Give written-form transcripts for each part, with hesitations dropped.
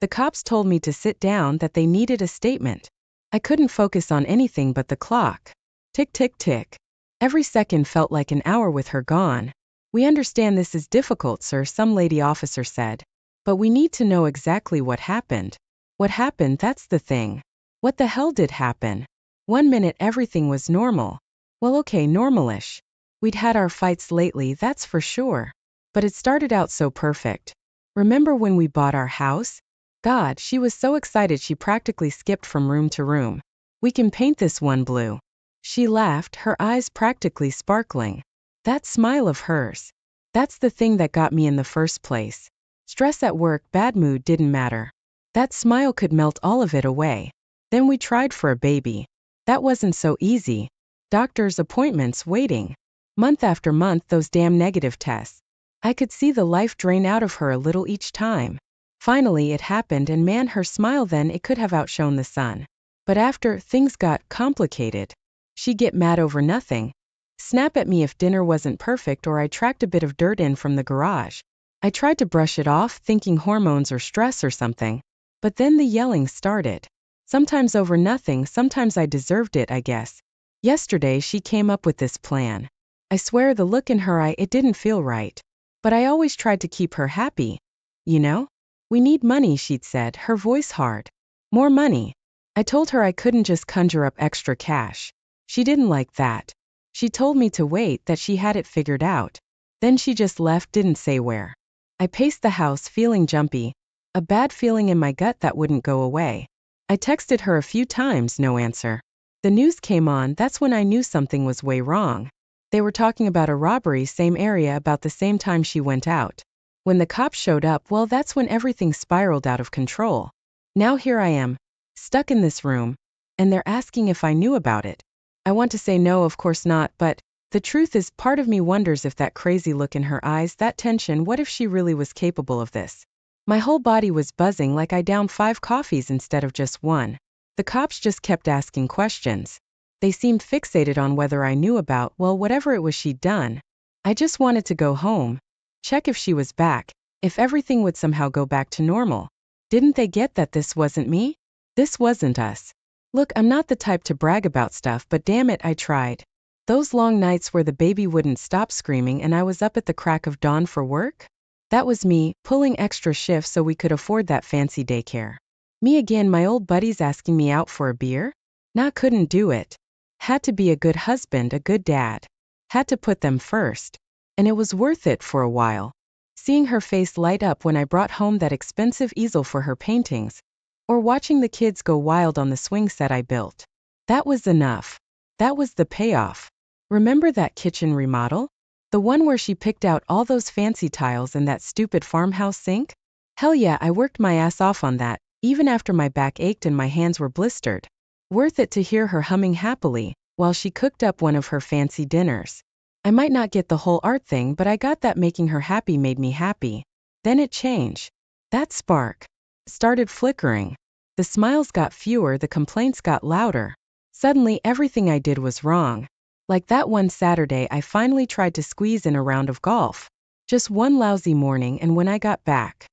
The cops told me to sit down, that they needed a statement. I couldn't focus on anything but the clock. Tick, tick, tick. Every second felt like an hour with her gone. We understand this is difficult, sir, some lady officer said. But we need to know exactly what happened. What happened, that's the thing. What the hell did happen? 1 minute everything was normal. Well, okay, normalish. We'd had our fights lately, that's for sure. But it started out so perfect. Remember when we bought our house? God, she was so excited she practically skipped from room to room. We can paint this one blue. She laughed, her eyes practically sparkling. That smile of hers. That's the thing that got me in the first place. Stress at work, bad mood, didn't matter. That smile could melt all of it away. Then we tried for a baby. That wasn't so easy. Doctor's appointments, waiting. Month after month, those damn negative tests. I could see the life drain out of her a little each time. Finally it happened, and man, her smile then, it could have outshone the sun. But after, things got complicated. She'd get mad over nothing. Snap at me if dinner wasn't perfect or I tracked a bit of dirt in from the garage. I tried to brush it off, thinking hormones or stress or something. But then the yelling started. Sometimes over nothing, sometimes I deserved it, I guess. Yesterday she came up with this plan. I swear the look in her eye, it didn't feel right. But I always tried to keep her happy. You know? We need money, she'd said, her voice hard. More money. I told her I couldn't just conjure up extra cash. She didn't like that. She told me to wait, that she had it figured out. Then she just left, didn't say where. I paced the house feeling jumpy. A bad feeling in my gut that wouldn't go away. I texted her a few times, no answer. The news came on, that's when I knew something was way wrong. They were talking about a robbery, same area, about the same time she went out. When the cops showed up, well, that's when everything spiraled out of control. Now here I am, stuck in this room, and they're asking if I knew about it. I want to say no, of course not, but the truth is, part of me wonders if that crazy look in her eyes, that tension, what if she really was capable of this? My whole body was buzzing like I downed 5 coffees instead of just one. The cops just kept asking questions. They seemed fixated on whether I knew about, well, whatever it was she'd done. I just wanted to go home. Check if she was back, if everything would somehow go back to normal. Didn't they get that this wasn't me? This wasn't us. Look, I'm not the type to brag about stuff, but damn it, I tried. Those long nights where the baby wouldn't stop screaming and I was up at the crack of dawn for work? That was me, pulling extra shifts so we could afford that fancy daycare. Me again, my old buddies asking me out for a beer? Nah, couldn't do it. Had to be a good husband, a good dad. Had to put them first. And it was worth it for a while. Seeing her face light up when I brought home that expensive easel for her paintings, or watching the kids go wild on the swing set I built. That was enough. That was the payoff. Remember that kitchen remodel? The one where she picked out all those fancy tiles and that stupid farmhouse sink? Hell yeah, I worked my ass off on that, even after my back ached and my hands were blistered. Worth it to hear her humming happily, while she cooked up one of her fancy dinners. I might not get the whole art thing, but I got that making her happy made me happy. Then it changed. That spark started flickering. The smiles got fewer, the complaints got louder. Suddenly everything I did was wrong. Like that one Saturday I finally tried to squeeze in a round of golf. Just one lousy morning, and when I got back,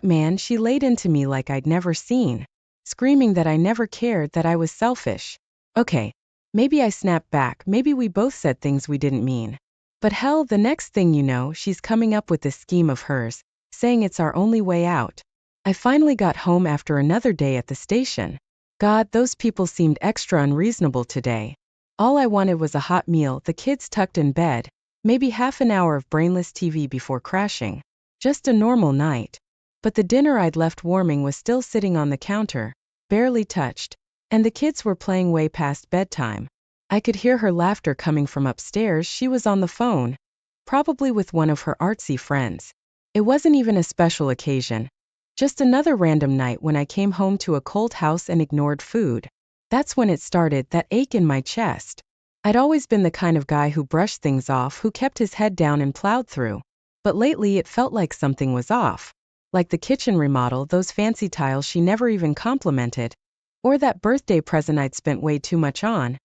man, she laid into me like I'd never seen. Screaming that I never cared, that I was selfish. Okay. Maybe I snapped back, maybe we both said things we didn't mean. But hell, the next thing you know, she's coming up with this scheme of hers, saying it's our only way out. I finally got home after another day at the station. God, those people seemed extra unreasonable today. All I wanted was a hot meal, the kids tucked in bed, maybe half an hour of brainless TV before crashing. Just a normal night. But the dinner I'd left warming was still sitting on the counter, barely touched. And the kids were playing way past bedtime. I could hear her laughter coming from upstairs. She was on the phone, probably with one of her artsy friends. It wasn't even a special occasion. Just another random night when I came home to a cold house and ignored food. That's when it started, that ache in my chest. I'd always been the kind of guy who brushed things off, who kept his head down and plowed through. But lately it felt like something was off. Like the kitchen remodel, those fancy tiles she never even complimented. Or that birthday present I'd spent way too much on,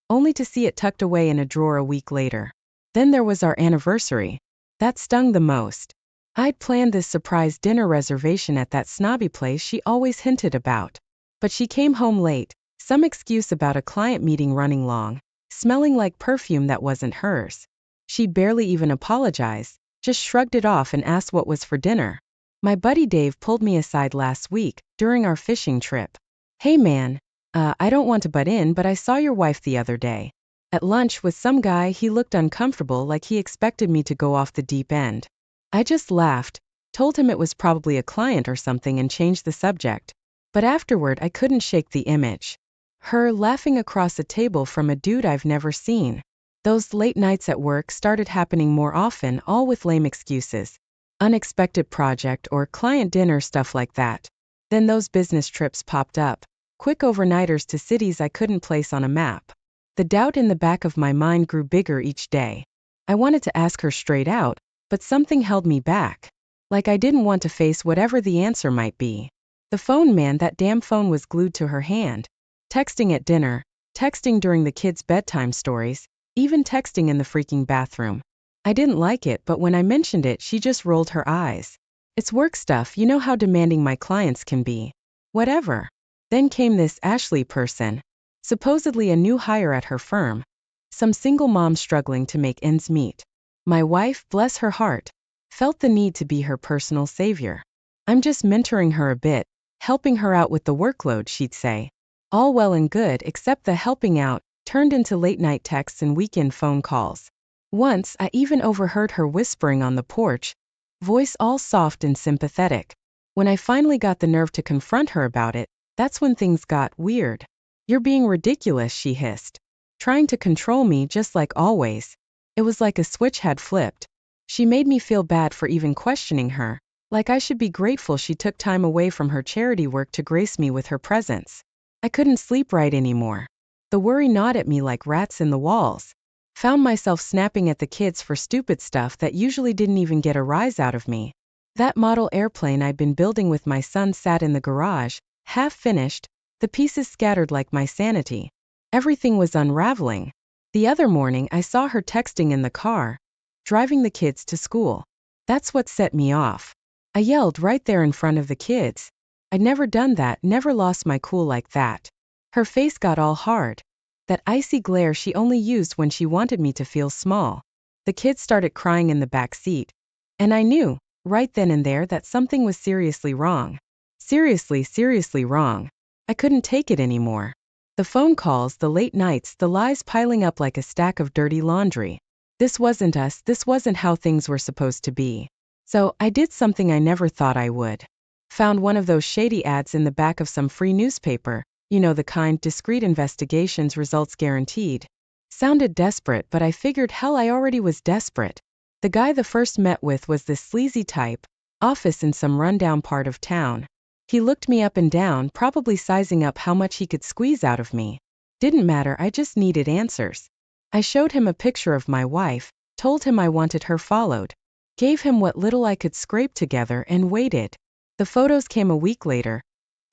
only to see it tucked away in a drawer a week later. Then there was our anniversary. That stung the most. I'd planned this surprise dinner reservation at that snobby place she always hinted about. But she came home late, some excuse about a client meeting running long, smelling like perfume that wasn't hers. She barely even apologized, just shrugged it off and asked what was for dinner. My buddy Dave pulled me aside last week, during our fishing trip. Hey man, I don't want to butt in, but I saw your wife the other day. At lunch with some guy. He looked uncomfortable, like he expected me to go off the deep end. I just laughed, told him it was probably a client or something and changed the subject. But afterward I couldn't shake the image. Her laughing across a table from a dude I've never seen. Those late nights at work started happening more often, all with lame excuses. Unexpected project or client dinner, stuff like that. Then those business trips popped up. Quick overnighters to cities I couldn't place on a map. The doubt in the back of my mind grew bigger each day. I wanted to ask her straight out, but something held me back. Like I didn't want to face whatever the answer might be. The phone, man, that damn phone was glued to her hand. Texting at dinner, texting during the kids' bedtime stories, even texting in the freaking bathroom. I didn't like it, but when I mentioned it, she just rolled her eyes. It's work stuff, you know how demanding my clients can be. Whatever. Then came this Ashley person. Supposedly a new hire at her firm. Some single mom struggling to make ends meet. My wife, bless her heart, felt the need to be her personal savior. I'm just mentoring her a bit, helping her out with the workload, she'd say. All well and good, except the helping out turned into late-night texts and weekend phone calls. Once, I even overheard her whispering on the porch, voice all soft and sympathetic. When I finally got the nerve to confront her about it, that's when things got weird. You're being ridiculous, she hissed. Trying to control me just like always. It was like a switch had flipped. She made me feel bad for even questioning her, like I should be grateful she took time away from her charity work to grace me with her presence. I couldn't sleep right anymore. The worry gnawed at me like rats in the walls. Found myself snapping at the kids for stupid stuff that usually didn't even get a rise out of me. That model airplane I'd been building with my son sat in the garage, half finished, the pieces scattered like my sanity. Everything was unraveling. The other morning I saw her texting in the car, driving the kids to school. That's what set me off. I yelled right there in front of the kids. I'd never done that, never lost my cool like that. Her face got all hard. That icy glare she only used when she wanted me to feel small. The kids started crying in the back seat. And I knew, right then and there, that something was seriously wrong. Seriously wrong. I couldn't take it anymore. The phone calls, the late nights, the lies piling up like a stack of dirty laundry. This wasn't us, this wasn't how things were supposed to be. So, I did something I never thought I would. Found one of those shady ads in the back of some free newspaper, you know, the kind, discreet investigations, results guaranteed. Sounded desperate, but I figured hell, I already was desperate. The guy the first met with was this sleazy type, office in some rundown part of town. He looked me up and down, probably sizing up how much he could squeeze out of me. Didn't matter, I just needed answers. I showed him a picture of my wife, told him I wanted her followed. Gave him what little I could scrape together and waited. The photos came a week later.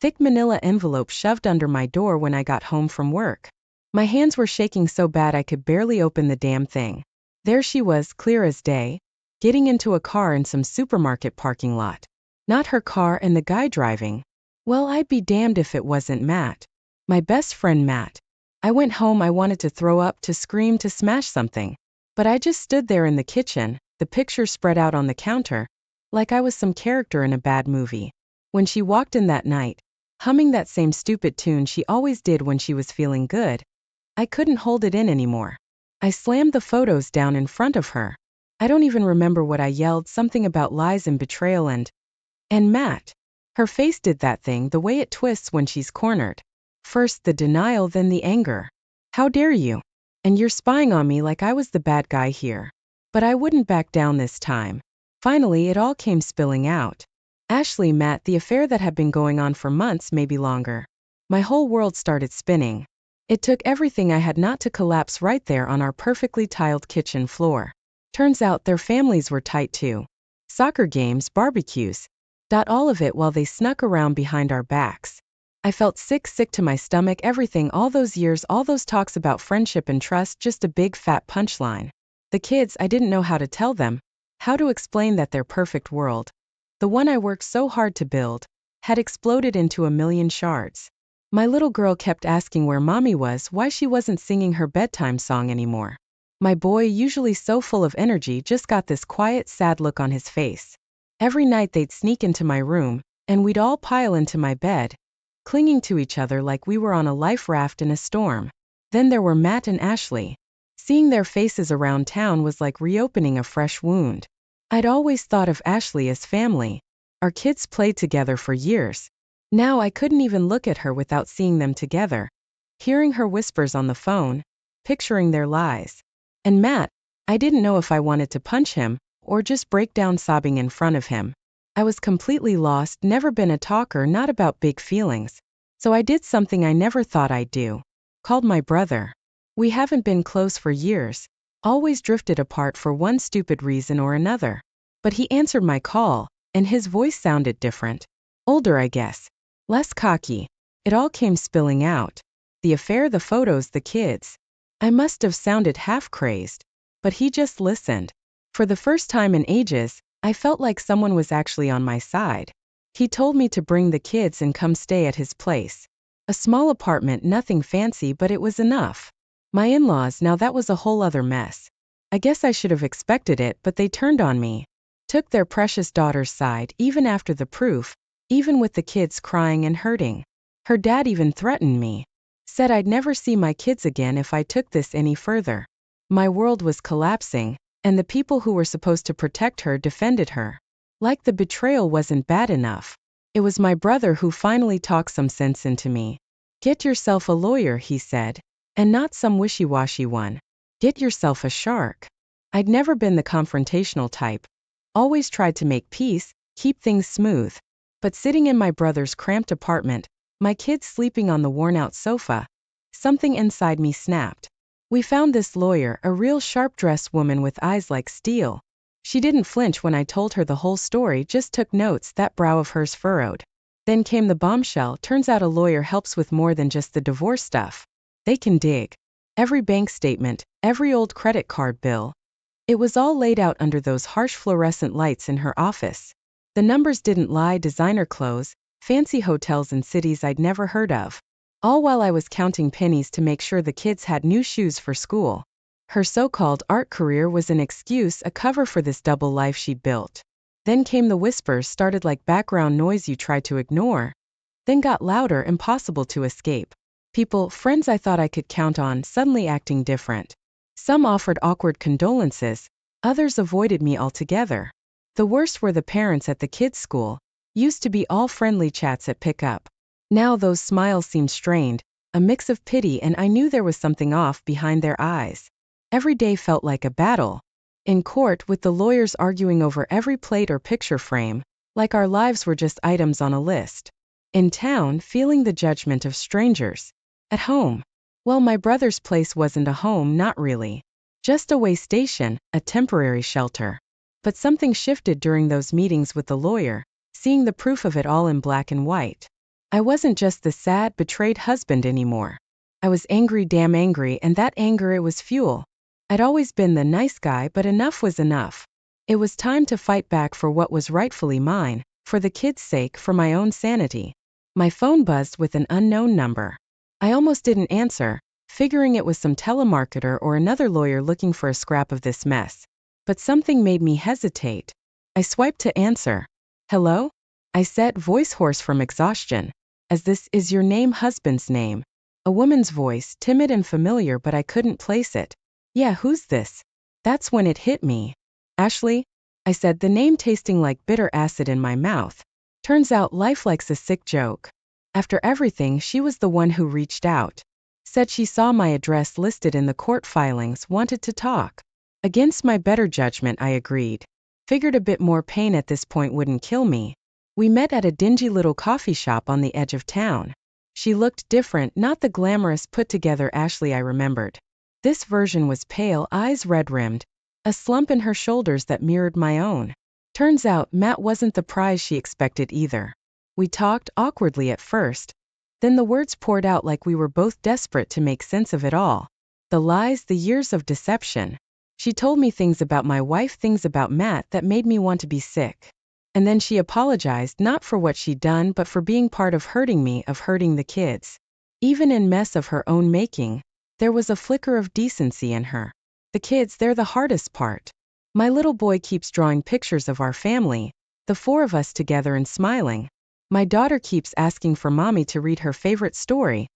Thick manila envelope shoved under my door when I got home from work. My hands were shaking so bad I could barely open the damn thing. There she was, clear as day, getting into a car in some supermarket parking lot. Not her car and the guy driving. Well, I'd be damned if it wasn't Matt. My best friend Matt. I went home, I wanted to throw up, to scream, to smash something. But I just stood there in the kitchen, the picture spread out on the counter, like I was some character in a bad movie. When she walked in that night, humming that same stupid tune she always did when she was feeling good, I couldn't hold it in anymore. I slammed the photos down in front of her. I don't even remember what I yelled, something about lies and betrayal and Matt. Her face did that thing, the way it twists when she's cornered. First the denial, then the anger. How dare you? And you're spying on me like I was the bad guy here. But I wouldn't back down this time. Finally, it all came spilling out. Ashley, Matt, the affair that had been going on for months, maybe longer. My whole world started spinning. It took everything I had not to collapse right there on our perfectly tiled kitchen floor. Turns out their families were tight too. Soccer games, barbecues. All of it while they snuck around behind our backs. I felt sick to my stomach, everything, all those years, all those talks about friendship and trust, just a big fat punchline. The kids, I didn't know how to tell them. How to explain that their perfect world, the one I worked so hard to build, had exploded into a million shards. My little girl kept asking where mommy was, why she wasn't singing her bedtime song anymore. My boy, usually so full of energy, just got this quiet, sad look on his face. Every night they'd sneak into my room, and we'd all pile into my bed, clinging to each other like we were on a life raft in a storm. Then there were Matt and Ashley. Seeing their faces around town was like reopening a fresh wound. I'd always thought of Ashley as family. Our kids played together for years. Now I couldn't even look at her without seeing them together, hearing her whispers on the phone, picturing their lies. And Matt, I didn't know if I wanted to punch him or just break down sobbing in front of him. I was completely lost, never been a talker, not about big feelings. So I did something I never thought I'd do. Called my brother. We haven't been close for years, always drifted apart for one stupid reason or another. But he answered my call, and his voice sounded different. Older, I guess. Less cocky. It all came spilling out. The affair, the photos, the kids. I must have sounded half crazed. But he just listened. For the first time in ages, I felt like someone was actually on my side. He told me to bring the kids and come stay at his place. A small apartment, nothing fancy, but it was enough. My in-laws, now that was a whole other mess. I guess I should have expected it, but they turned on me. Took their precious daughter's side, even after the proof, even with the kids crying and hurting. Her dad even threatened me. Said I'd never see my kids again if I took this any further. My world was collapsing, and the people who were supposed to protect her defended her. Like the betrayal wasn't bad enough. It was my brother who finally talked some sense into me. Get yourself a lawyer, he said. And not some wishy-washy one. Get yourself a shark. I'd never been the confrontational type. Always tried to make peace, keep things smooth. But sitting in my brother's cramped apartment, my kids sleeping on the worn-out sofa, something inside me snapped. We found this lawyer, a real sharp-dressed woman with eyes like steel. She didn't flinch when I told her the whole story, just took notes, that brow of hers furrowed. Then came the bombshell. Turns out a lawyer helps with more than just the divorce stuff. They can dig every bank statement, every old credit card bill. It was all laid out under those harsh fluorescent lights in her office. The numbers didn't lie, designer clothes, fancy hotels in cities I'd never heard of. All while I was counting pennies to make sure the kids had new shoes for school. Her so-called art career was an excuse, a cover for this double life she'd built. Then came the whispers, started like background noise you tried to ignore. Then got louder, impossible to escape. People, friends I thought I could count on, suddenly acting different. Some offered awkward condolences, others avoided me altogether. The worst were the parents at the kids' school. Used to be all friendly chats at pickup. Now those smiles seemed strained, a mix of pity, and I knew there was something off behind their eyes. Every day felt like a battle. In court, with the lawyers arguing over every plate or picture frame, like our lives were just items on a list. In town, feeling the judgment of strangers. At home. Well, my brother's place wasn't a home, not really. Just a way station, a temporary shelter. But something shifted during those meetings with the lawyer, seeing the proof of it all in black and white. I wasn't just the sad, betrayed husband anymore. I was angry, damn angry, and that anger, it was fuel. I'd always been the nice guy, but enough was enough. It was time to fight back for what was rightfully mine, for the kids' sake, for my own sanity. My phone buzzed with an unknown number. I almost didn't answer, figuring it was some telemarketer or another lawyer looking for a scrap of this mess. But something made me hesitate. I swiped to answer. Hello? I said, voice hoarse from exhaustion. As this is your name, husband's name. A woman's voice, timid and familiar, but I couldn't place it. Yeah, who's this? That's when it hit me. Ashley? I said, the name tasting like bitter acid in my mouth. Turns out life likes a sick joke. After everything, she was the one who reached out. Said she saw my address listed in the court filings, wanted to talk. Against my better judgment, I agreed. Figured a bit more pain at this point wouldn't kill me. We met at a dingy little coffee shop on the edge of town. She looked different, not the glamorous, put-together Ashley I remembered. This version was pale, eyes red-rimmed, a slump in her shoulders that mirrored my own. Turns out, Matt wasn't the prize she expected either. We talked, awkwardly at first. Then the words poured out like we were both desperate to make sense of it all. The lies, the years of deception. She told me things about my wife, things about Matt that made me want to be sick. And then she apologized not for what she'd done but for being part of hurting me, of hurting the kids. Even in mess of her own making, there was a flicker of decency in her. The kids, they're the hardest part. My little boy keeps drawing pictures of our family, the four of us together and smiling. My daughter keeps asking for mommy to read her favorite story,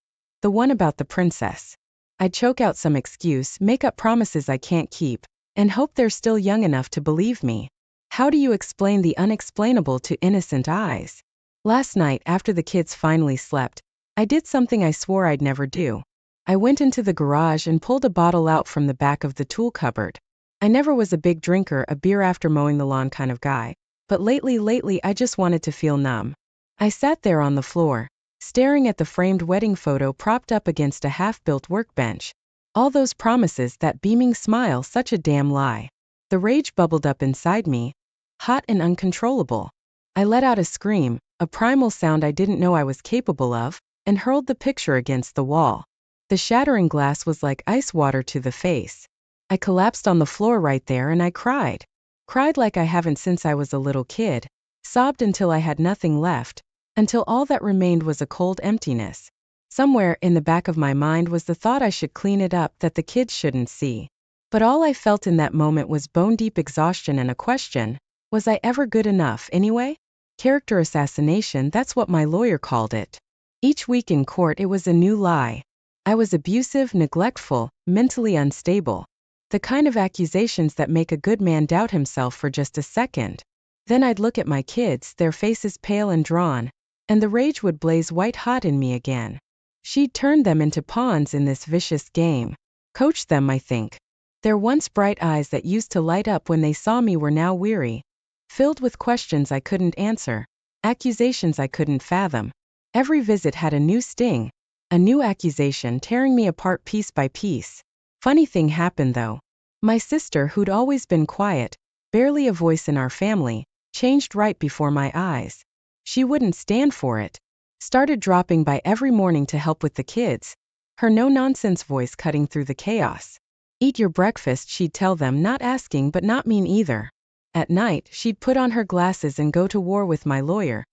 the one about the princess. I choke out some excuse, make up promises I can't keep, and hope they're still young enough to believe me. How do you explain the unexplainable to innocent eyes? Last night, after the kids finally slept, I did something I swore I'd never do. I went into the garage and pulled a bottle out from the back of the tool cupboard. I never was a big drinker, a beer after mowing the lawn kind of guy, but lately I just wanted to feel numb. I sat there on the floor, staring at the framed wedding photo propped up against a half-built workbench. All those promises, that beaming smile, such a damn lie. The rage bubbled up inside me, hot and uncontrollable. I let out a scream, a primal sound I didn't know I was capable of, and hurled the picture against the wall. The shattering glass was like ice water to the face. I collapsed on the floor right there and I cried. Cried like I haven't since I was a little kid. Sobbed until I had nothing left, until all that remained was a cold emptiness. Somewhere in the back of my mind was the thought I should clean it up, that the kids shouldn't see. But all I felt in that moment was bone-deep exhaustion and a question: was I ever good enough anyway? Character assassination, that's what my lawyer called it. Each week in court it was a new lie. I was abusive, neglectful, mentally unstable. The kind of accusations that make a good man doubt himself for just a second. Then I'd look at my kids, their faces pale and drawn, and the rage would blaze white hot in me again. She'd turned them into pawns in this vicious game. Coached them, I think. Their once bright eyes that used to light up when they saw me were now weary, filled with questions I couldn't answer, accusations I couldn't fathom. Every visit had a new sting, a new accusation tearing me apart piece by piece. Funny thing happened though. My sister, who'd always been quiet, barely a voice in our family, changed right before my eyes. She wouldn't stand for it. Started dropping by every morning to help with the kids, her no-nonsense voice cutting through the chaos. Eat your breakfast, she'd tell them, not asking but not mean either. At night, she'd put on her glasses and go to war with my lawyer,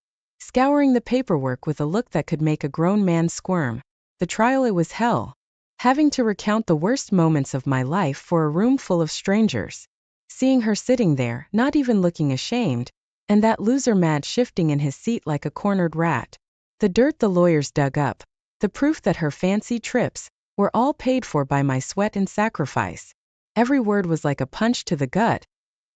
scouring the paperwork with a look that could make a grown man squirm. The trial, it was hell. Having to recount the worst moments of my life for a room full of strangers. Seeing her sitting there, not even looking ashamed, and that loser mad shifting in his seat like a cornered rat. The dirt the lawyers dug up, the proof that her fancy trips were all paid for by my sweat and sacrifice. Every word was like a punch to the gut,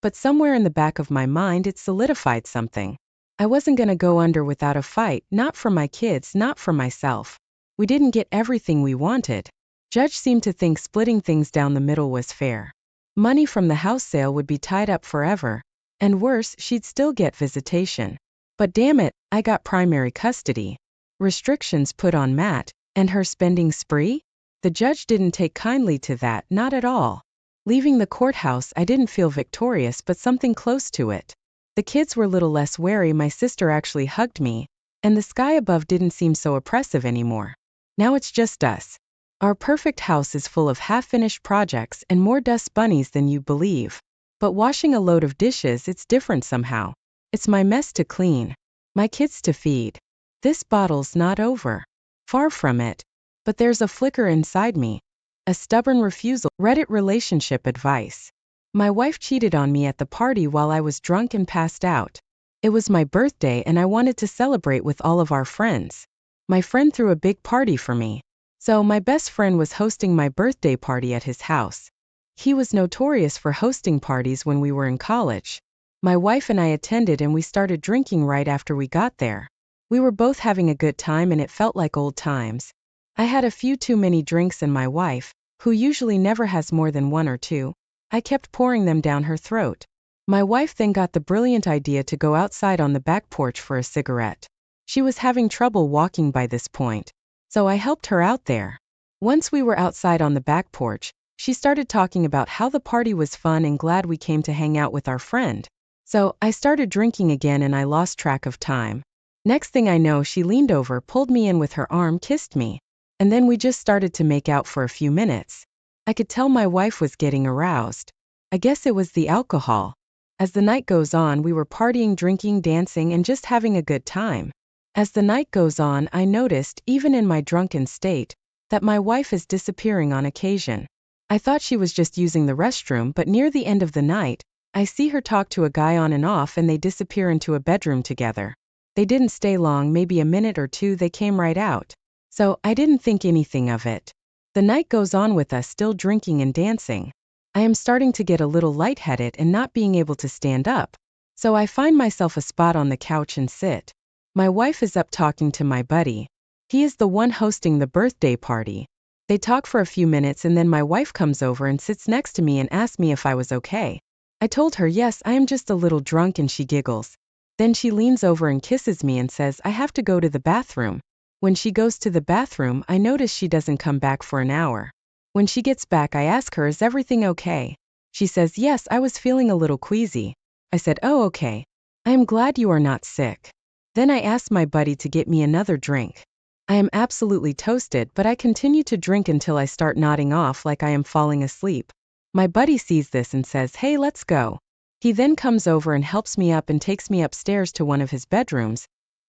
but somewhere in the back of my mind it solidified something. I wasn't gonna go under without a fight, not for my kids, not for myself. We didn't get everything we wanted. Judge seemed to think splitting things down the middle was fair. Money from the house sale would be tied up forever, and worse, she'd still get visitation. But damn it, I got primary custody. Restrictions put on Matt, and her spending spree? The judge didn't take kindly to that, not at all. Leaving the courthouse, I didn't feel victorious but something close to it. The kids were a little less wary, my sister actually hugged me, and the sky above didn't seem so oppressive anymore. Now it's just us. Our perfect house is full of half-finished projects and more dust bunnies than you believe. But washing a load of dishes, it's different somehow. It's my mess to clean, my kids to feed. This battle's not over. Far from it. But there's a flicker inside me. A stubborn refusal. Reddit relationship advice. My wife cheated on me at the party while I was drunk and passed out. It was my birthday and I wanted to celebrate with all of our friends. My friend threw a big party for me. So my best friend was hosting my birthday party at his house. He was notorious for hosting parties when we were in college. My wife and I attended and we started drinking right after we got there. We were both having a good time and it felt like old times. I had a few too many drinks and my wife, who usually never has more than one or two, I kept pouring them down her throat. My wife then got the brilliant idea to go outside on the back porch for a cigarette. She was having trouble walking by this point, so I helped her out there. Once we were outside on the back porch, she started talking about how the party was fun and glad we came to hang out with our friend. So I started drinking again and I lost track of time. Next thing I know, she leaned over, pulled me in with her arm, kissed me, and then we just started to make out for a few minutes. I could tell my wife was getting aroused. I guess it was the alcohol. As the night goes on, we were partying, drinking, dancing, and just having a good time. As the night goes on, I noticed, even in my drunken state, that my wife is disappearing on occasion. I thought she was just using the restroom, but near the end of the night, I see her talk to a guy on and off and they disappear into a bedroom together. They didn't stay long, maybe a minute or two, they came right out. So, I didn't think anything of it. The night goes on with us still drinking and dancing. I am starting to get a little lightheaded and not being able to stand up. So I find myself a spot on the couch and sit. My wife is up talking to my buddy. He is the one hosting the birthday party. They talk for a few minutes and then my wife comes over and sits next to me and asks me if I was okay. I told her yes, I am just a little drunk, and she giggles. Then she leans over and kisses me and says I have to go to the bathroom. When she goes to the bathroom, I notice she doesn't come back for an hour. When she gets back, I ask her, is everything okay? She says, yes, I was feeling a little queasy. I said, oh, okay. I am glad you are not sick. Then I asked my buddy to get me another drink. I am absolutely toasted, but I continue to drink until I start nodding off like I am falling asleep. My buddy sees this and says, hey, let's go. He then comes over and helps me up and takes me upstairs to one of his bedrooms,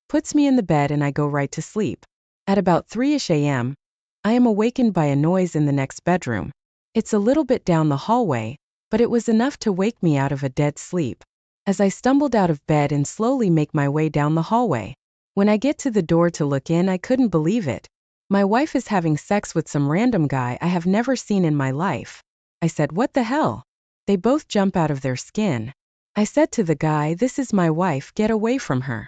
puts me in the bed, and I go right to sleep. At about 3-ish a.m., I am awakened by a noise in the next bedroom. It's a little bit down the hallway, but it was enough to wake me out of a dead sleep. As I stumbled out of bed and slowly make my way down the hallway, when I get to the door to look in, I couldn't believe it. My wife is having sex with some random guy I have never seen in my life. I said, what the hell? They both jump out of their skin. I said to the guy, this is my wife, get away from her.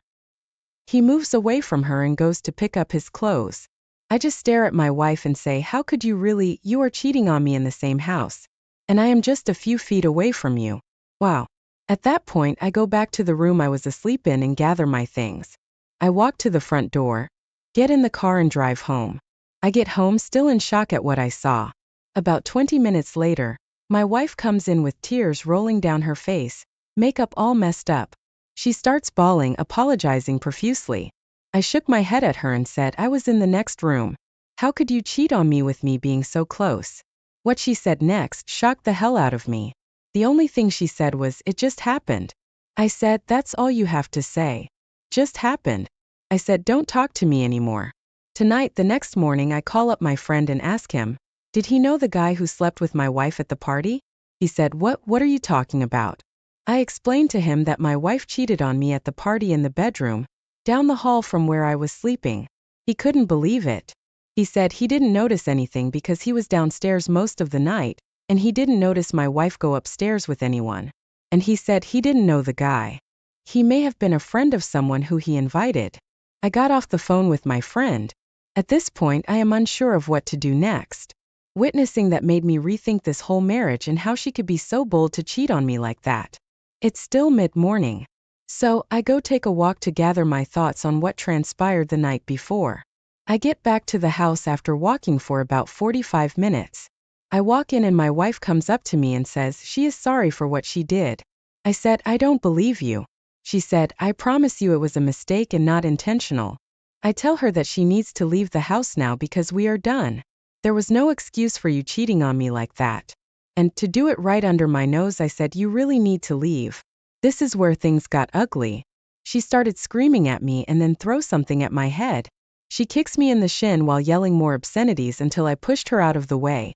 He moves away from her and goes to pick up his clothes. I just stare at my wife and say, how could you really, you are cheating on me in the same house. And I am just a few feet away from you. Wow. At that point, I go back to the room I was asleep in and gather my things. I walk to the front door, get in the car and drive home. I get home still in shock at what I saw. About 20 minutes later, my wife comes in with tears rolling down her face, makeup all messed up. She starts bawling, apologizing profusely. I shook my head at her and said, I was in the next room. How could you cheat on me with me being so close? What she said next shocked the hell out of me. The only thing she said was, it just happened. I said, that's all you have to say. Just happened. I said, don't talk to me anymore. Tonight, the next morning, I call up my friend and ask him, did he know the guy who slept with my wife at the party? He said, what are you talking about? I explained to him that my wife cheated on me at the party in the bedroom, down the hall from where I was sleeping. He couldn't believe it. He said he didn't notice anything because he was downstairs most of the night, and he didn't notice my wife go upstairs with anyone. And he said he didn't know the guy. He may have been a friend of someone who he invited. I got off the phone with my friend. At this point, I am unsure of what to do next. Witnessing that made me rethink this whole marriage and how she could be so bold to cheat on me like that. It's still mid-morning. So, I go take a walk to gather my thoughts on what transpired the night before. I get back to the house after walking for about 45 minutes. I walk in and my wife comes up to me and says she is sorry for what she did. I said, I don't believe you. She said, I promise you it was a mistake and not intentional. I tell her that she needs to leave the house now because we are done. There was no excuse for you cheating on me like that. And to do it right under my nose, I said, you really need to leave. This is where things got ugly. She started screaming at me and then throw something at my head. She kicks me in the shin while yelling more obscenities until I pushed her out of the way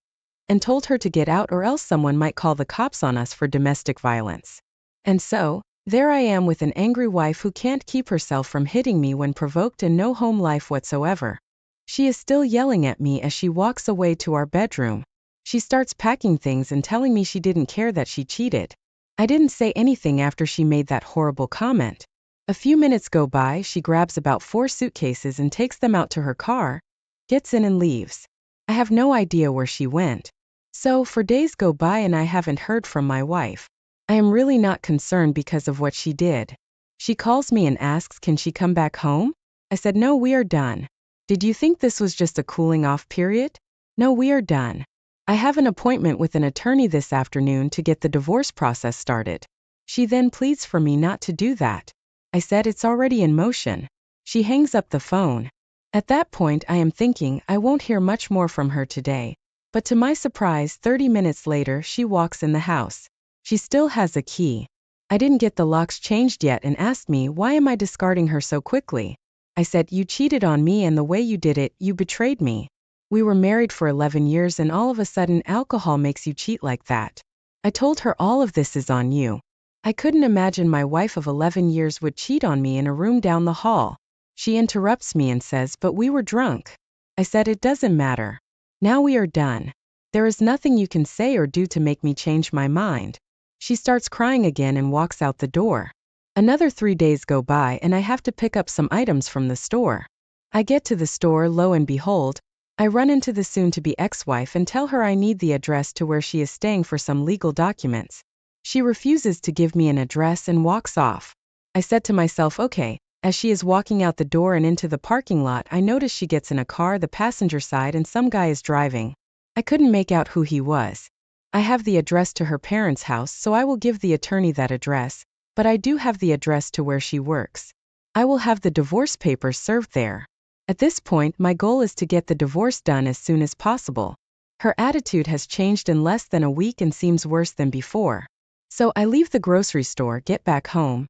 and told her to get out or else someone might call the cops on us for domestic violence. And so, there I am with an angry wife who can't keep herself from hitting me when provoked and no home life whatsoever. She is still yelling at me as she walks away to our bedroom. She starts packing things and telling me she didn't care that she cheated. I didn't say anything after she made that horrible comment. A few minutes go by, she grabs about 4 suitcases and takes them out to her car, gets in and leaves. I have no idea where she went. So, for days go by and I haven't heard from my wife. I am really not concerned because of what she did. She calls me and asks, can she come back home? I said, no, we are done. Did you think this was just a cooling off period? No, we are done. I have an appointment with an attorney this afternoon to get the divorce process started. She then pleads for me not to do that. I said it's already in motion. She hangs up the phone. At that point I am thinking I won't hear much more from her today. But to my surprise, 30 minutes later she walks in the house. She still has a key. I didn't get the locks changed yet and asked me why am I discarding her so quickly. I said, you cheated on me and the way you did it, you betrayed me. We were married for 11 years and all of a sudden alcohol makes you cheat like that. I told her all of this is on you. I couldn't imagine my wife of 11 years would cheat on me in a room down the hall. She interrupts me and says, but we were drunk. I said, it doesn't matter. Now we are done. There is nothing you can say or do to make me change my mind. She starts crying again and walks out the door. Another 3 days go by and I have to pick up some items from the store. I get to the store, lo and behold, I run into the soon-to-be ex-wife and tell her I need the address to where she is staying for some legal documents. She refuses to give me an address and walks off. I said to myself, okay. As she is walking out the door and into the parking lot, I notice she gets in a car, the passenger side, and some guy is driving. I couldn't make out who he was. I have the address to her parents' house, so I will give the attorney that address, but I do have the address to where she works. I will have the divorce papers served there. At this point, my goal is to get the divorce done as soon as possible. Her attitude has changed in less than a week and seems worse than before. So I leave the grocery store, get back home,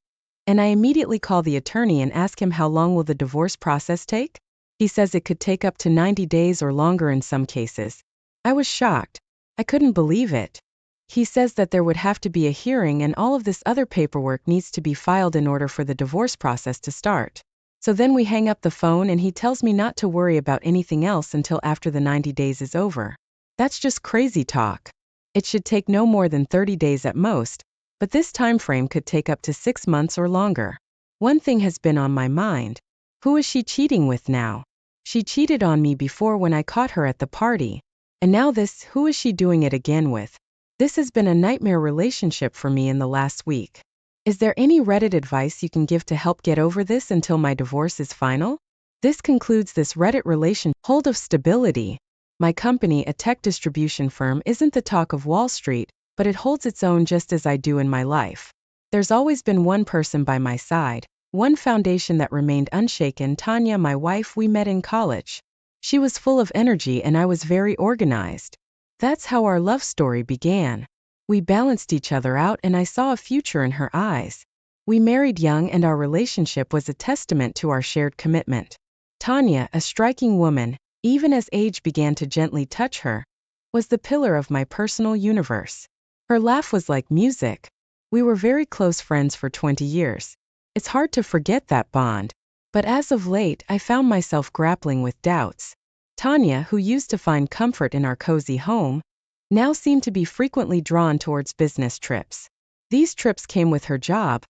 and I immediately call the attorney and ask him how long will the divorce process take? He says it could take up to 90 days or longer in some cases. I was shocked. I couldn't believe it. He says that there would have to be a hearing and all of this other paperwork needs to be filed in order for the divorce process to start. So then we hang up the phone and he tells me not to worry about anything else until after the 90 days is over. That's just crazy talk. It should take no more than 30 days at most, but this time frame could take up to 6 months or longer. One thing has been on my mind. Who is she cheating with now? She cheated on me before when I caught her at the party. And now this, who is she doing it again with? This has been a nightmare relationship for me in the last week. Is there any Reddit advice you can give to help get over this until my divorce is final? This concludes this Reddit relation hold of stability. My company, a tech distribution firm, isn't the talk of Wall Street, but it holds its own just as I do in my life. There's always been one person by my side, one foundation that remained unshaken. Tanya, my wife, we met in college. She was full of energy and I was very organized. That's how our love story began. We balanced each other out and I saw a future in her eyes. We married young and our relationship was a testament to our shared commitment. Tanya, a striking woman, even as age began to gently touch her, was the pillar of my personal universe. Her laugh was like music. We were very close friends for 20 years. It's hard to forget that bond. But as of late, I found myself grappling with doubts. Tanya, who used to find comfort in our cozy home, now seemed to be frequently drawn towards business trips. These trips came with her job,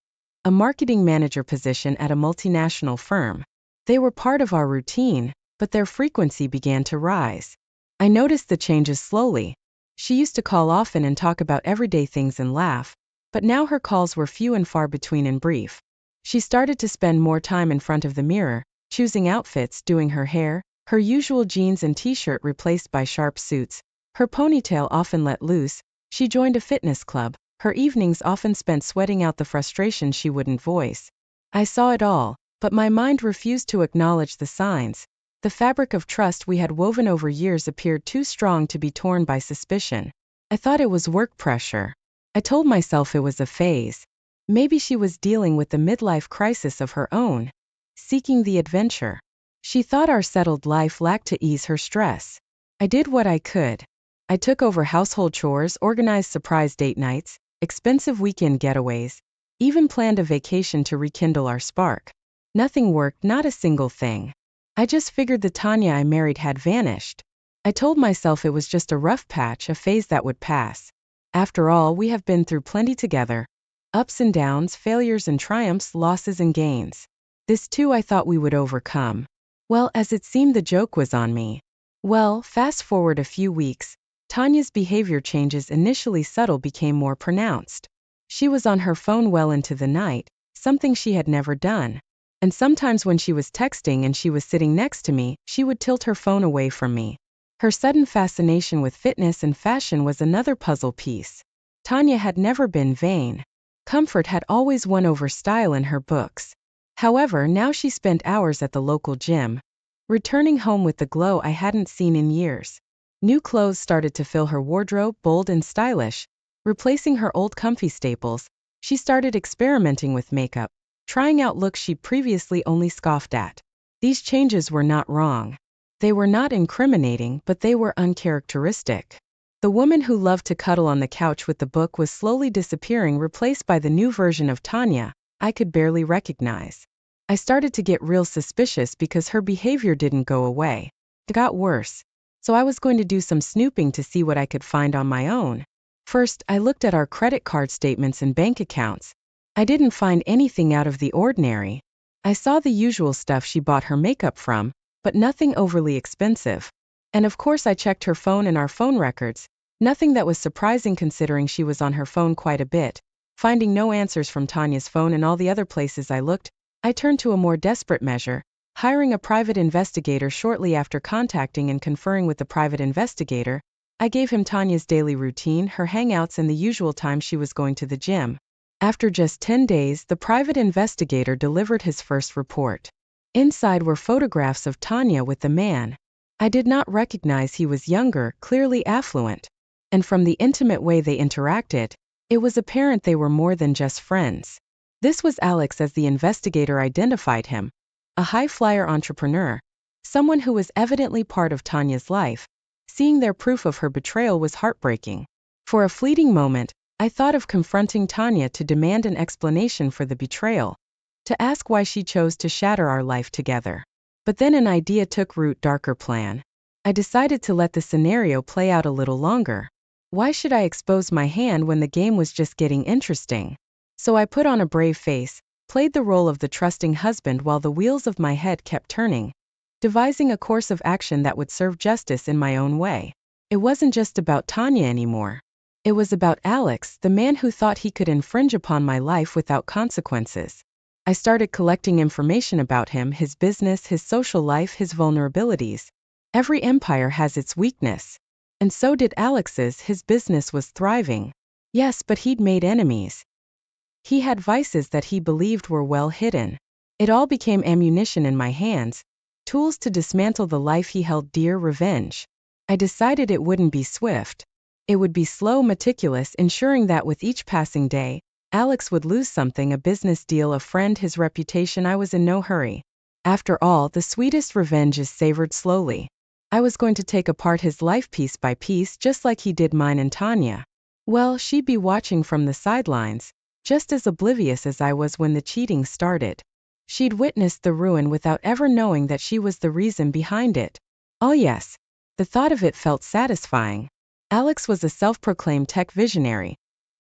a marketing manager position at a multinational firm. They were part of our routine, but their frequency began to rise. I noticed the changes slowly. She used to call often and talk about everyday things and laugh, but now her calls were few and far between and brief. She started to spend more time in front of the mirror, choosing outfits, doing her hair, her usual jeans and t-shirt replaced by sharp suits, her ponytail often let loose. She joined a fitness club, her evenings often spent sweating out the frustration she wouldn't voice. I saw it all, but my mind refused to acknowledge the signs. The fabric of trust we had woven over years appeared too strong to be torn by suspicion. I thought it was work pressure. I told myself it was a phase. Maybe she was dealing with the midlife crisis of her own, seeking the adventure. She thought our settled life lacked to ease her stress. I did what I could. I took over household chores, organized surprise date nights, expensive weekend getaways, even planned a vacation to rekindle our spark. Nothing worked, not a single thing. I just figured the Tanya I married had vanished. I told myself it was just a rough patch, a phase that would pass. After all, we have been through plenty together. Ups and downs, failures and triumphs, losses and gains. This too I thought we would overcome. Well, as it seemed, the joke was on me. Well, fast forward a few weeks, Tanya's behavior changes, initially subtle, became more pronounced. She was on her phone well into the night, something she had never done. And sometimes when she was texting and she was sitting next to me, she would tilt her phone away from me. Her sudden fascination with fitness and fashion was another puzzle piece. Tanya had never been vain. Comfort had always won over style in her books. However, now she spent hours at the local gym, returning home with the glow I hadn't seen in years. New clothes started to fill her wardrobe, bold and stylish, Replacing her old comfy staples, she started experimenting with makeup, trying out looks she'd previously only scoffed at. These changes were not wrong. They were not incriminating, but they were uncharacteristic. The woman who loved to cuddle on the couch with the book was slowly disappearing, replaced by the new version of Tanya I could barely recognize. I started to get real suspicious because her behavior didn't go away. It got worse. So I was going to do some snooping to see what I could find on my own. First, I looked at our credit card statements and bank accounts. I didn't find anything out of the ordinary. I saw the usual stuff she bought her makeup from, but nothing overly expensive. And of course I checked her phone and our phone records. Nothing that was surprising considering she was on her phone quite a bit. Finding no answers from Tanya's phone and all the other places I looked, I turned to a more desperate measure, hiring a private investigator. Shortly after contacting and conferring with the private investigator, I gave him Tanya's daily routine, her hangouts, and the usual time she was going to the gym. After just 10 days, the private investigator delivered his first report. Inside were photographs of Tanya with the man. I did not recognize he was younger, clearly affluent. And from the intimate way they interacted, it was apparent they were more than just friends. This was Alex, as the investigator identified him, a high-flyer entrepreneur, someone who was evidently part of Tanya's life. Seeing their proof of her betrayal was heartbreaking. For a fleeting moment, I thought of confronting Tanya to demand an explanation for the betrayal, to ask why she chose to shatter our life together. But then an idea took root. Darker plan. I decided to let the scenario play out a little longer. Why should I expose my hand when the game was just getting interesting? So I put on a brave face, played the role of the trusting husband while the wheels of my head kept turning, devising a course of action that would serve justice in my own way. It wasn't just about Tanya anymore. It was about Alex, the man who thought he could infringe upon my life without consequences. I started collecting information about him, his business, his social life, his vulnerabilities. Every empire has its weakness. And so did Alex's. His business was thriving. Yes, but he'd made enemies. He had vices that he believed were well hidden. It all became ammunition in my hands, tools to dismantle the life he held dear. Revenge. I decided it wouldn't be swift. It would be slow, meticulous, ensuring that with each passing day, Alex would lose something: a business deal, a friend, his reputation. I was in no hurry. After all, the sweetest revenge is savored slowly. I was going to take apart his life piece by piece, just like he did mine and Tanya. Well, she'd be watching from the sidelines, just as oblivious as I was when the cheating started. She'd witnessed the ruin without ever knowing that she was the reason behind it. Oh yes, the thought of it felt satisfying. Alex was a self-proclaimed tech visionary,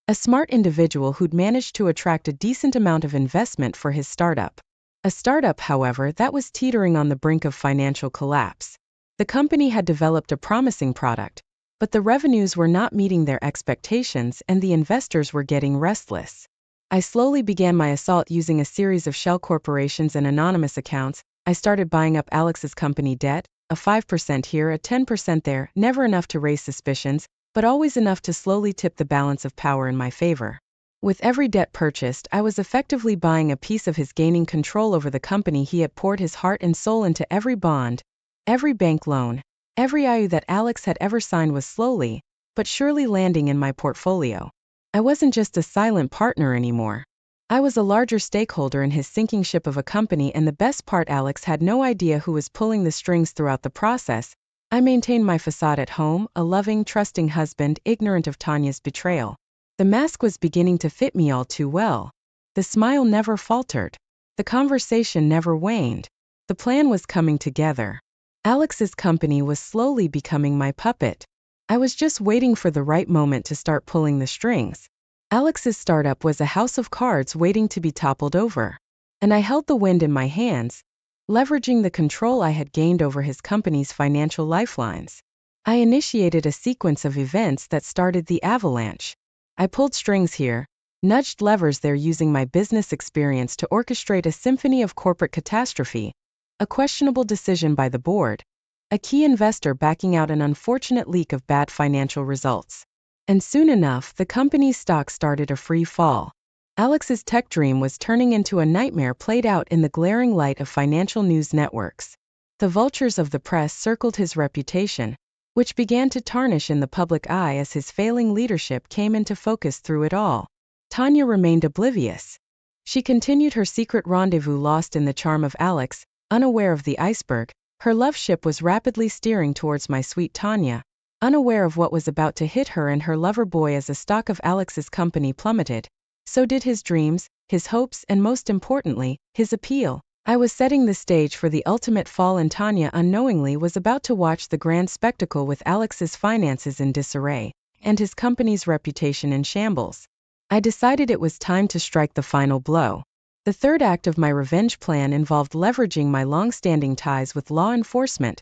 a smart individual who'd managed to attract a decent amount of investment for his startup. A startup, however, that was teetering on the brink of financial collapse. The company had developed a promising product, but the revenues were not meeting their expectations and the investors were getting restless. I slowly began my assault using a series of shell corporations and anonymous accounts. I started buying up Alex's company debt, a 5% here, a 10% there, never enough to raise suspicions, but always enough to slowly tip the balance of power in my favor. With every debt purchased, I was effectively buying a piece of his, gaining control over the company he had poured his heart and soul into. Every bond, every bank loan, every IOU that Alex had ever signed was slowly, but surely landing in my portfolio. I wasn't just a silent partner anymore. I was a larger stakeholder in his sinking ship of a company, and the best part, Alex had no idea who was pulling the strings throughout the process. I maintained my facade at home, a loving, trusting husband, ignorant of Tanya's betrayal. The mask was beginning to fit me all too well. The smile never faltered. The conversation never waned. The plan was coming together. Alex's company was slowly becoming my puppet. I was just waiting for the right moment to start pulling the strings. Alex's startup was a house of cards waiting to be toppled over. And I held the wind in my hands, leveraging the control I had gained over his company's financial lifelines. I initiated a sequence of events that started the avalanche. I pulled strings here, nudged levers there, using my business experience to orchestrate a symphony of corporate catastrophe. A questionable decision by the board, a key investor backing out, an unfortunate leak of bad financial results. And soon enough, the company's stock started a free fall. Alex's tech dream was turning into a nightmare played out in the glaring light of financial news networks. The vultures of the press circled his reputation, which began to tarnish in the public eye as his failing leadership came into focus through it all. Tanya remained oblivious. She continued her secret rendezvous, lost in the charm of Alex, unaware of the iceberg. Her love ship was rapidly steering towards my sweet Tanya, unaware of what was about to hit her and her lover boy. As the stock of Alex's company plummeted, so did his dreams, his hopes, and most importantly, his appeal. I was setting the stage for the ultimate fall, and Tanya unknowingly was about to watch the grand spectacle, with Alex's finances in disarray and his company's reputation in shambles. I decided it was time to strike the final blow. The third act of my revenge plan involved leveraging my long-standing ties with law enforcement,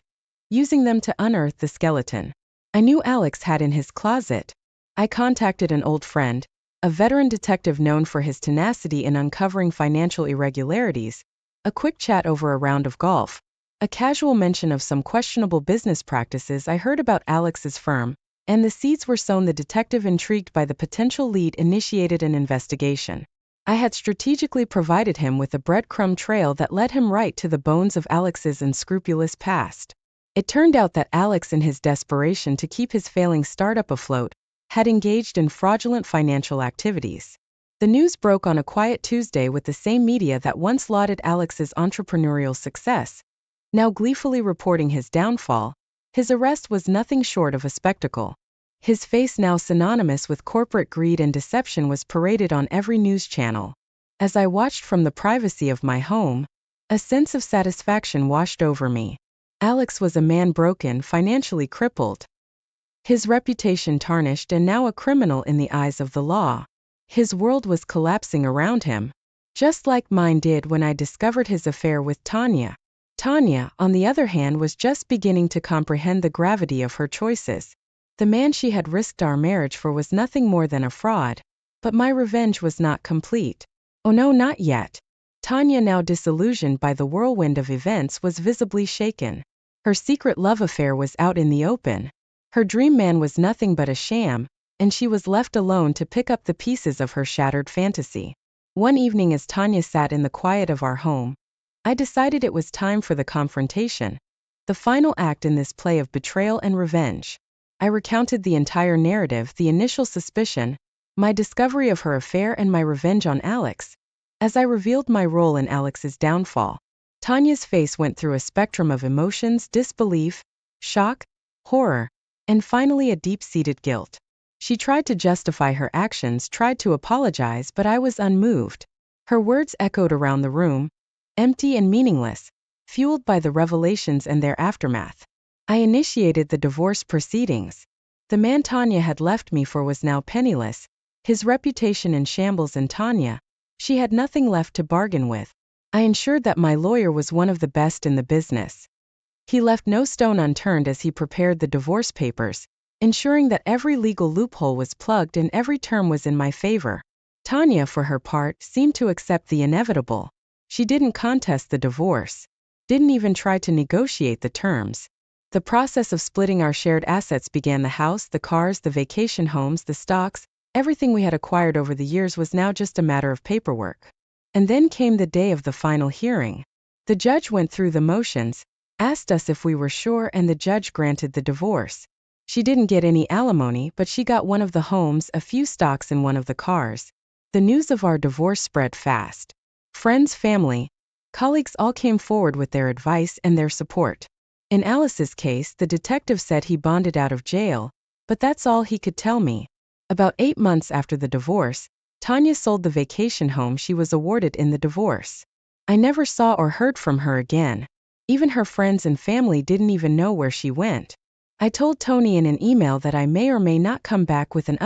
using them to unearth the skeleton I knew Alex had in his closet. I contacted an old friend, a veteran detective known for his tenacity in uncovering financial irregularities. A quick chat over a round of golf, a casual mention of some questionable business practices I heard about Alex's firm, and the seeds were sown. The detective, intrigued by the potential lead, initiated an investigation. I had strategically provided him with a breadcrumb trail that led him right to the bones of Alex's unscrupulous past. It turned out that Alex, in his desperation to keep his failing startup afloat, had engaged in fraudulent financial activities. The news broke on a quiet Tuesday, with the same media that once lauded Alex's entrepreneurial success now gleefully reporting his downfall. His arrest was nothing short of a spectacle. His face, now synonymous with corporate greed and deception, was paraded on every news channel. As I watched from the privacy of my home, a sense of satisfaction washed over me. Alex was a man broken, financially crippled, his reputation tarnished, and now a criminal in the eyes of the law. His world was collapsing around him, just like mine did when I discovered his affair with Tanya. Tanya, on the other hand, was just beginning to comprehend the gravity of her choices. The man she had risked our marriage for was nothing more than a fraud. But my revenge was not complete. Oh no, not yet. Tanya, now disillusioned by the whirlwind of events, was visibly shaken. Her secret love affair was out in the open. Her dream man was nothing but a sham, and she was left alone to pick up the pieces of her shattered fantasy. One evening, as Tanya sat in the quiet of our home, I decided it was time for the confrontation, the final act in this play of betrayal and revenge. I recounted the entire narrative, the initial suspicion, my discovery of her affair, and my revenge on Alex. As I revealed my role in Alex's downfall, Tanya's face went through a spectrum of emotions: disbelief, shock, horror, and finally a deep-seated guilt. She tried to justify her actions, tried to apologize, but I was unmoved. Her words echoed around the room, empty and meaningless, fueled by the revelations and their aftermath. I initiated the divorce proceedings. The man Tanya had left me for was now penniless, his reputation in shambles, and Tanya, she had nothing left to bargain with. I ensured that my lawyer was one of the best in the business. He left no stone unturned as he prepared the divorce papers, ensuring that every legal loophole was plugged and every term was in my favor. Tanya, for her part, seemed to accept the inevitable. She didn't contest the divorce, didn't even try to negotiate the terms. The process of splitting our shared assets began. The house, the cars, the vacation homes, the stocks, everything we had acquired over the years was now just a matter of paperwork. And then came the day of the final hearing. The judge went through the motions, asked us if we were sure, and the judge granted the divorce. She didn't get any alimony, but she got one of the homes, a few stocks, and one of the cars. The news of our divorce spread fast. Friends, family, colleagues all came forward with their advice and their support. In Alice's case, the detective said he bonded out of jail, but that's all he could tell me. About 8 months after the divorce, Tanya sold the vacation home she was awarded in the divorce. I never saw or heard from her again. Even her friends and family didn't even know where she went. I told Tony in an email that I may or may not come back with an